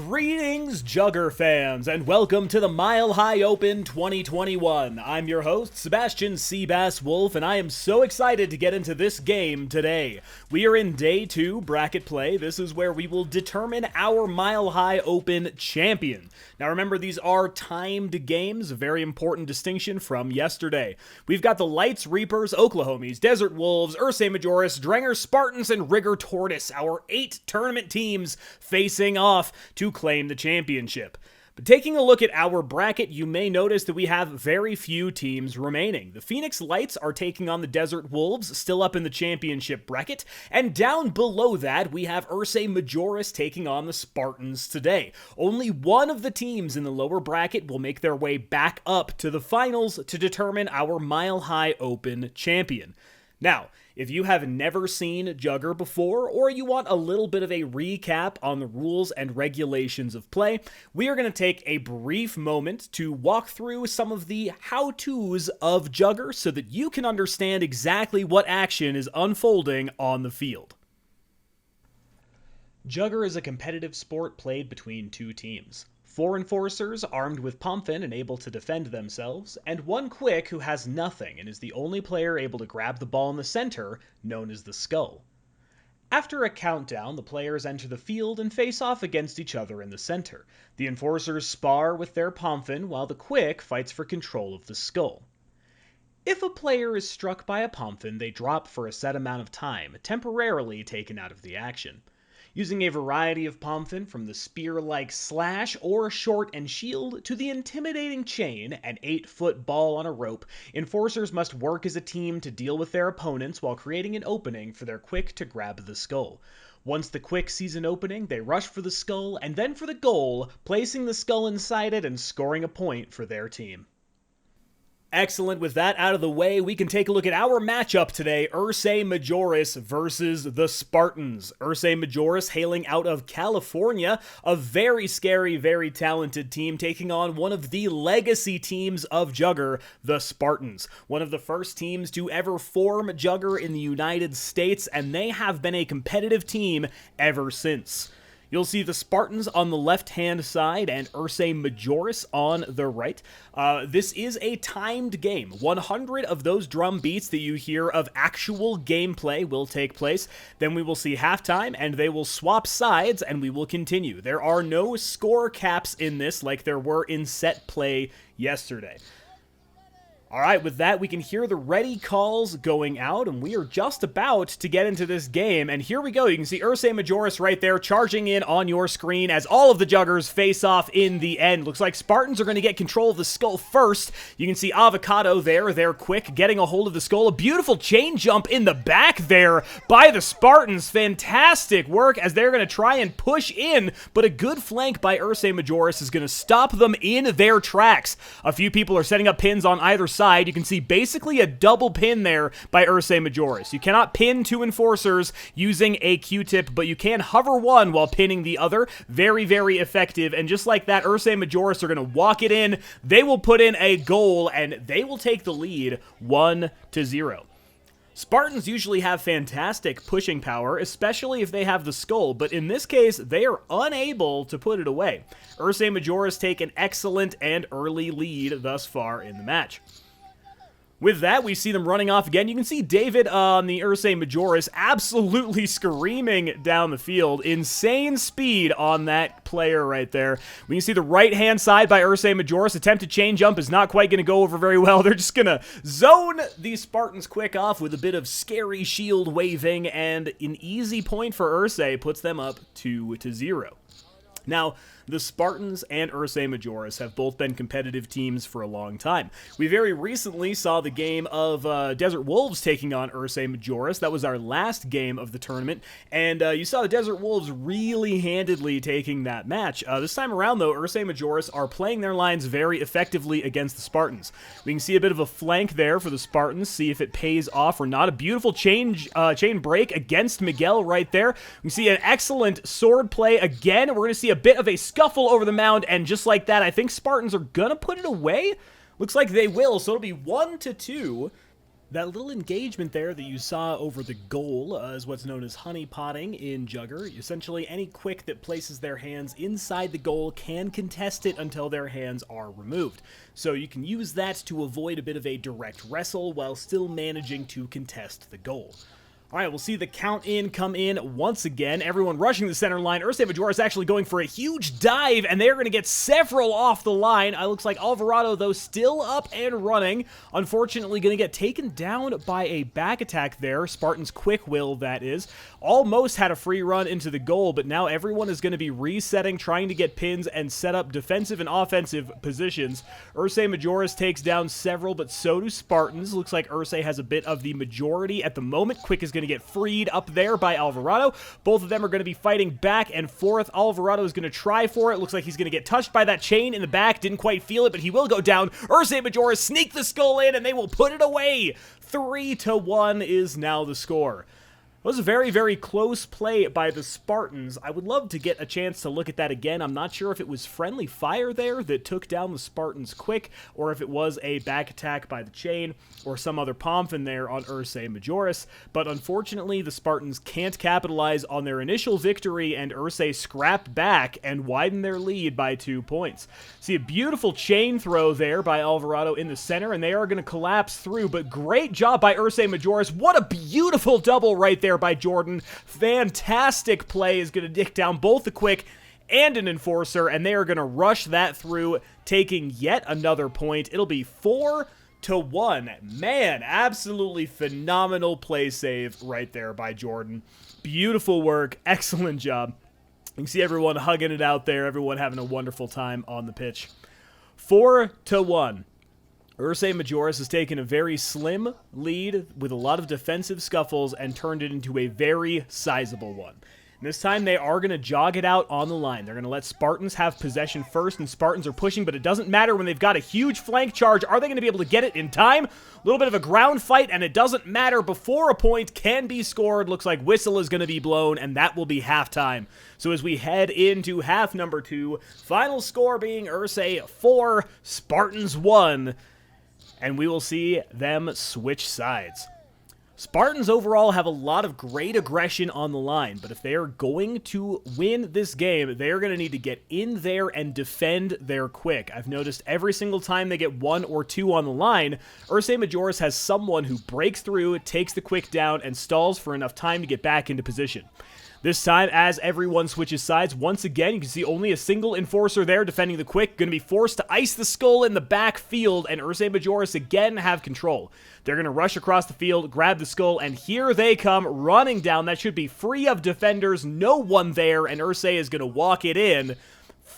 Greetings, Jugger fans, and welcome to the Mile High Open 2021. I'm your host, Sebastian Seabass Wolf, and I am so excited to get into this game today. We are in Day 2 bracket play. This is where we will determine our Mile High Open champion. Now remember, these are timed games, a very important distinction from yesterday. We've got the Lights, Reapers, Oklahomies, Desert Wolves, Ursae Majoris, Drenger, Spartans, and Rigger Tortoise, our 8 tournament teams facing off to claim the championship. But taking a look at our bracket, you may notice that we have very few teams remaining. The Phoenix Lights are taking on the Desert Wolves, still up in the championship bracket, and down below that, we have Ursae Majoris taking on the Spartans today. Only one of the teams in the lower bracket will make their way back up to the finals to determine our Mile High Open champion. Now, if you have never seen Jugger before, or you want a little bit of a recap on the rules and regulations of play, we are going to take a brief moment to walk through some of the how-tos of Jugger so that you can understand exactly what action is unfolding on the field. Jugger is a competitive sport played between two teams. 4 enforcers armed with Pomfin and able to defend themselves, and 1 quick who has nothing and is the only player able to grab the ball in the center, known as the skull. After a countdown, the players enter the field and face off against each other in the center. The enforcers spar with their Pomfin while the quick fights for control of the skull. If a player is struck by a Pomfin, they drop for a set amount of time, temporarily taken out of the action. Using a variety of Pomfin from the spear-like slash or short and shield to the intimidating chain, an 8-foot ball on a rope, enforcers must work as a team to deal with their opponents while creating an opening for their quick to grab the skull. Once the quick sees an opening, they rush for the skull and then for the goal, placing the skull inside it and scoring a point for their team. Excellent. With that out of the way, we can take a look at our matchup today, Ursae Majoris versus the Spartans. Ursae Majoris hailing out of California, a very scary, very talented team taking on one of the legacy teams of Jugger, the Spartans. One of the first teams to ever form Jugger in the United States, and they have been a competitive team ever since. You'll see the Spartans on the left-hand side and Ursae Majoris on the right. This is a timed game. 100 of those drum beats that you hear of actual gameplay will take place. Then we will see halftime, and they will swap sides, and we will continue. There are no score caps in this like there were in set play yesterday. Alright, with that, we can hear the ready calls going out, and we are just about to get into this game, and here we go. You can see Ursae Majoris right there charging in on your screen as all of the Juggers face off in the end. Looks like Spartans are going to get control of the skull first. You can see Avocado there quick, getting a hold of the skull. A beautiful chain jump in the back there by the Spartans. Fantastic work as they're going to try and push in, but a good flank by Ursae Majoris is going to stop them in their tracks. A few people are setting up pins on either side. You can see basically a double pin there by Ursae Majoris. You cannot pin 2 enforcers using a Q-tip, but you can hover one while pinning the other. Very, very effective. And just like that, Ursae Majoris are going to walk it in. They will put in a goal, and they will take the lead 1-0. Spartans usually have fantastic pushing power, especially if they have the skull, but in this case, they are unable to put it away. Ursae Majoris take an excellent and early lead thus far in the match. With that, we see them running off again. You can see David on the Ursae Majoris absolutely screaming down the field. Insane speed on that player right there. We can see the right-hand side by Ursae Majoris. Attempted chain jump is not quite going to go over very well. They're just going to zone the Spartans quick off with a bit of scary shield waving, and an easy point for Ursae puts them up 2-0. Now, the Spartans and Ursae Majoris have both been competitive teams for a long time. We very recently saw the game of Desert Wolves taking on Ursae Majoris. That was our last game of the tournament, and you saw the Desert Wolves really handedly taking that match. This time around, though, Ursae Majoris are playing their lines very effectively against the Spartans. We can see a bit of a flank there for the Spartans, see if it pays off or not. A beautiful chain break against Miguel right there. We can see an excellent sword play again. We're going to see a bit of a scuffle over the mound, and just like that, I think Spartans are gonna put it away. Looks like they will, so it'll be 1-2. That little engagement there that you saw over the goal is what's known as honey potting in Jugger. Essentially, any quick that places their hands inside the goal can contest it until their hands are removed. So you can use that to avoid a bit of a direct wrestle while still managing to contest the goal. All right, we'll see the count in come in once again. Everyone rushing the center line. Ursae Majoris actually going for a huge dive, and they're going to get several off the line. It looks like Alvarado, though, still up and running. Unfortunately, going to get taken down by a back attack there. Spartan's quick will, that is. Almost had a free run into the goal, but now everyone is going to be resetting, trying to get pins and set up defensive and offensive positions. Ursae Majoris takes down several, but so do Spartans. Looks like Ursae has a bit of the majority at the moment. Quick is going to get freed up there by Alvarado. Both of them are going to be fighting back and forth. Alvarado is going to try for it. Looks like he's going to get touched by that chain in the back. Didn't quite feel it, but he will go down. Ursae Majoris sneak the skull in, and they will put it away. 3-1 is now the score. It was a very, very close play by the Spartans. I would love to get a chance to look at that again. I'm not sure if it was friendly fire there that took down the Spartans quick, or if it was a back attack by the chain, or some other pomp in there on Ursae Majoris. But unfortunately, the Spartans can't capitalize on their initial victory, and Ursae scrapped back and widened their lead by 2 points. See a beautiful chain throw there by Alvarado in the center, and they are going to collapse through, but great job by Ursae Majoris. What a beautiful double right there by Jordan. Fantastic play, is going to dick down both the quick and an enforcer, and they are going to rush that through, taking yet another point. It'll be 4-1. Man, absolutely phenomenal play save right there by Jordan. Beautiful work. Excellent job. You can see everyone hugging it out there. Everyone having a wonderful time on the pitch. 4-1. Ursae Majoris has taken a very slim lead with a lot of defensive scuffles and turned it into a very sizable one. And this time they are going to jog it out on the line. They're going to let Spartans have possession first, and Spartans are pushing, but it doesn't matter when they've got a huge flank charge. Are they going to be able to get it in time? A little bit of a ground fight, and it doesn't matter before a point can be scored. Looks like whistle is going to be blown, and that will be halftime. So as we head into half number 2, final score being Ursae 4, Spartans 1. And we will see them switch sides. Spartans overall have a lot of great aggression on the line, but if they are going to win this game, they are going to need to get in there and defend their quick. I've noticed every single time they get 1 or 2 on the line, Ursae Majoris has someone who breaks through, takes the quick down, and stalls for enough time to get back into position. This time, as everyone switches sides, once again, you can see only a single enforcer there defending the quick. Going to be forced to ice the skull in the backfield, and Ursae Majoris again have control. They're going to rush across the field, grab the skull, and here they come running down. That should be free of defenders, no one there, and Ursae is going to walk it in.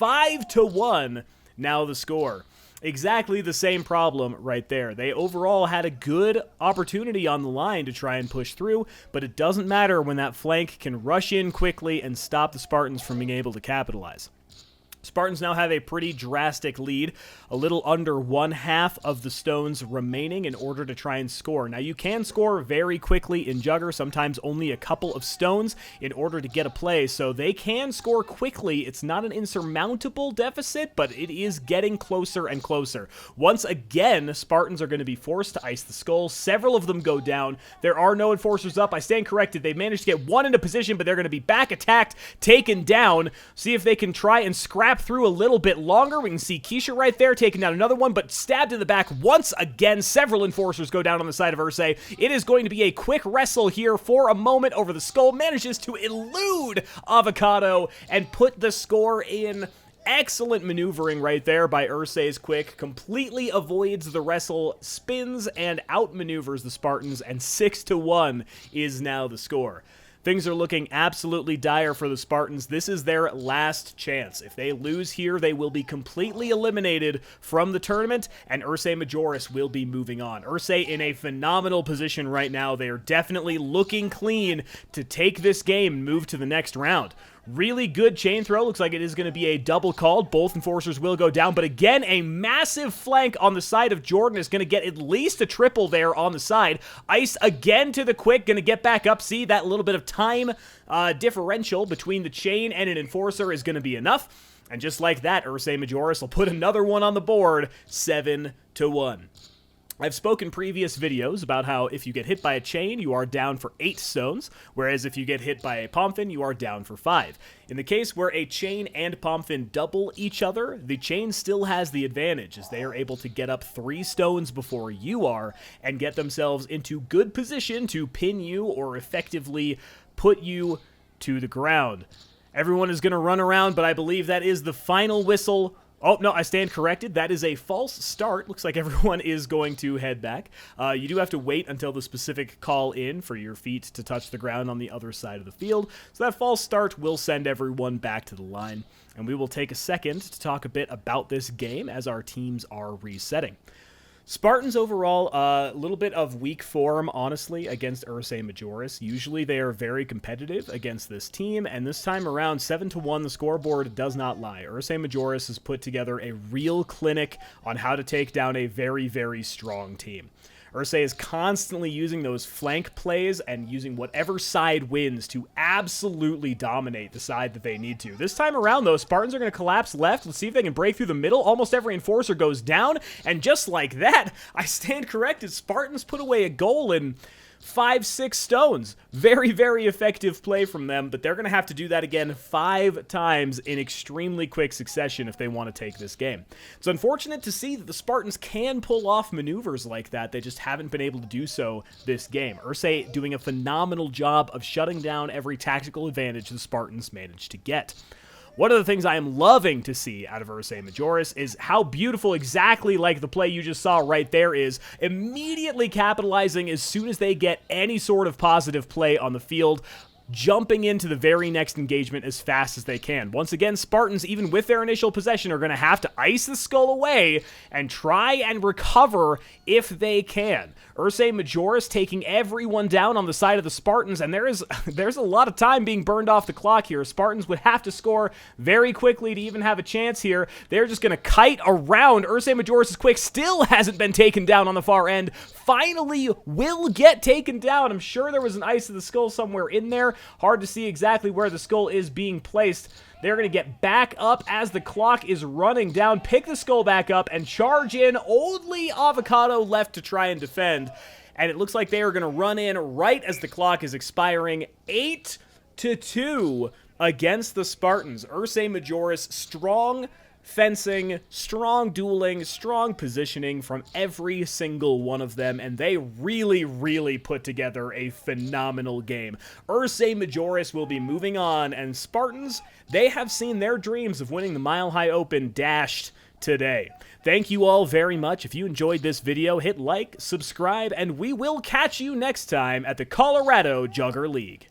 5-1, now the score. Exactly the same problem right there. They overall had a good opportunity on the line to try and push through, but it doesn't matter when that flank can rush in quickly and stop the Spartans from being able to capitalize. Spartans now have a pretty drastic lead, a little under 1/2 of the stones remaining in order to try and score. Now, you can score very quickly in Jugger, sometimes only a couple of stones in order to get a play, so they can score quickly. It's not an insurmountable deficit, but it is getting closer and closer. Once again, Spartans are going to be forced to ice the skull. Several of them go down. There are no enforcers up. I stand corrected. They managed to get one into position, but they're going to be back attacked, taken down. See if they can try and scrap through a little bit longer. We can see Keisha right there taking down another one, but stabbed in the back once again. Several enforcers go down on the side of Ursae. It is going to be a quick wrestle here for a moment over the skull. Manages to elude Avocado and put the score in. Excellent maneuvering right there by Ursae's quick. Completely avoids the wrestle, spins, and outmaneuvers the Spartans, and 6-1 is now the score. Things are looking absolutely dire for the Spartans. This is their last chance. If they lose here, they will be completely eliminated from the tournament, and Ursae Majoris will be moving on. Ursae in a phenomenal position right now. They are definitely looking clean to take this game and move to the next round. Really good chain throw. Looks like it is going to be a double called. Both enforcers will go down, but again, a massive flank on the side of Jordan is going to get at least a triple there on the side. Ice again to the quick, going to get back up. See, that little bit of time differential between the chain and an enforcer is going to be enough. And just like that, Ursae Majoris will put another one on the board, 7-1. I've spoken previous videos about how if you get hit by a chain, you are down for 8 stones, whereas if you get hit by a pomfin, you are down for 5. In the case where a chain and pomfin double each other, the chain still has the advantage, as they are able to get up 3 stones before you are, and get themselves into good position to pin you or effectively put you to the ground. Everyone is going to run around, but I believe that is the final whistle. Oh, no, I stand corrected. That is a false start. Looks like everyone is going to head back. You do have to wait until the specific call in for your feet to touch the ground on the other side of the field. So that false start will send everyone back to the line. And we will take a second to talk a bit about this game as our teams are resetting. Spartans overall, a little bit of weak form, honestly, against Ursae Majoris. Usually they are very competitive against this team, and this time around, 7-1, the scoreboard does not lie. Ursae Majoris has put together a real clinic on how to take down a very, very strong team. Ursae is constantly using those flank plays and using whatever side wins to absolutely dominate the side that they need to. This time around, though, Spartans are going to collapse left. Let's see if they can break through the middle. Almost every enforcer goes down, and just like that, I stand corrected. Spartans put away a goal in 5-6 stones. Very, very effective play from them, but they're going to have to do that again 5 times in extremely quick succession if they want to take this game. It's unfortunate to see that the Spartans can pull off maneuvers like that. They just haven't been able to do so this game. Ursae doing a phenomenal job of shutting down every tactical advantage the Spartans managed to get. One of the things I am loving to see out of Ursae Majoris is how beautiful, exactly like the play you just saw right there, is immediately capitalizing as soon as they get any sort of positive play on the field, jumping into the very next engagement as fast as they can. Once again, Spartans, even with their initial possession, are going to have to ice the skull away and try and recover if they can. Ursae Majoris taking everyone down on the side of the Spartans, and there's a lot of time being burned off the clock here. Spartans would have to score very quickly to even have a chance here. They're just going to kite around. Ursae Majoris' quick still hasn't been taken down on the far end. Finally will get taken down. I'm sure there was an ice of the skull somewhere in there. Hard to see exactly where the skull is being placed. They're going to get back up as the clock is running down, pick the skull back up, and charge in. Only Avocado left to try and defend. And it looks like they are going to run in right as the clock is expiring. 8-2 against the Spartans. Ursae Majoris, strong fencing, strong dueling, strong positioning from every single one of them, and they really, really put together a phenomenal game. Ursae Majoris will be moving on, and Spartans, they have seen their dreams of winning the Mile High Open dashed today. Thank you all very much. If you enjoyed this video, hit like, subscribe, and we will catch you next time at the Colorado Jugger League.